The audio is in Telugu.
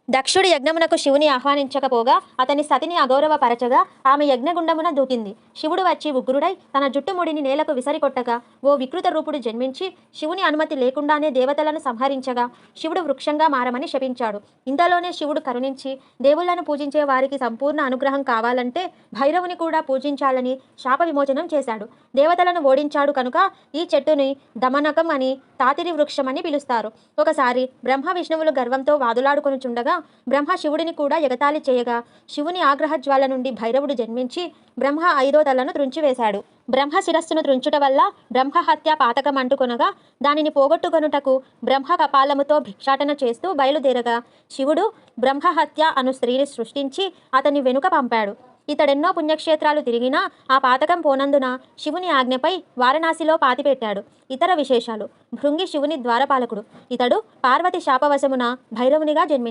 దక్షుడి యజ్ఞమునకు శివుని ఆహ్వానించకపోగా అతని సతిని అగౌరవపరచగా ఆమె యజ్ఞగుండమున దూకింది. శివుడు వచ్చి ఉగ్రుడై తన జుట్టుముడిని నేలకు విసరికొట్టగా ఓ వికృత రూపుడు జన్మించి శివుని అనుమతి లేకుండానే దేవతలను సంహరించగా శివుడు వృక్షంగా మారమని శపించాడు. ఇంతలోనే శివుడు కరుణించి దేవుళ్లను పూజించే వారికి సంపూర్ణ అనుగ్రహం కావాలంటే భైరవుని కూడా పూజించాలని శాప విమోచనం చేశాడు. దేవతలను ఓడించాడు కనుక ఈ చెట్టుని దమనకం అని, తాతిరి వృక్షమని పిలుస్తారు. ఒకసారి బ్రహ్మ విష్ణువులు గర్వంతో వాదులాడుకొనుచుండగా బ్రహ్మ శివుడిని కూడా ఎగతాళి చేయగా శివుని ఆగ్రహ జ్వాల నుండి భైరవుడు జన్మించి బ్రహ్మ 5వ తలను త్రుంచివేశాడు. బ్రహ్మ శిరస్సును త్రుంచుట వల్ల బ్రహ్మహత్య పాతకం అంటుకొనగా దానిని పోగొట్టుకొనుటకు బ్రహ్మ కపాలముతో భిక్షాటన చేస్తూ బయలుదేరగా శివుడు బ్రహ్మహత్య అను స్త్రీని సృష్టించి అతని వెనుక పంపాడు. ఇతడెన్నో పుణ్యక్షేత్రాలు తిరిగినా ఆ పాతకం పోనందున శివుని ఆజ్ఞపై వారణాసిలో పాతిపెట్టాడు. ఇతర విశేషాలు: భృంగి శివుని ద్వారపాలకుడు. ఇతడు పార్వతి శాపవశమున భైరవునిగా జన్మించాడు.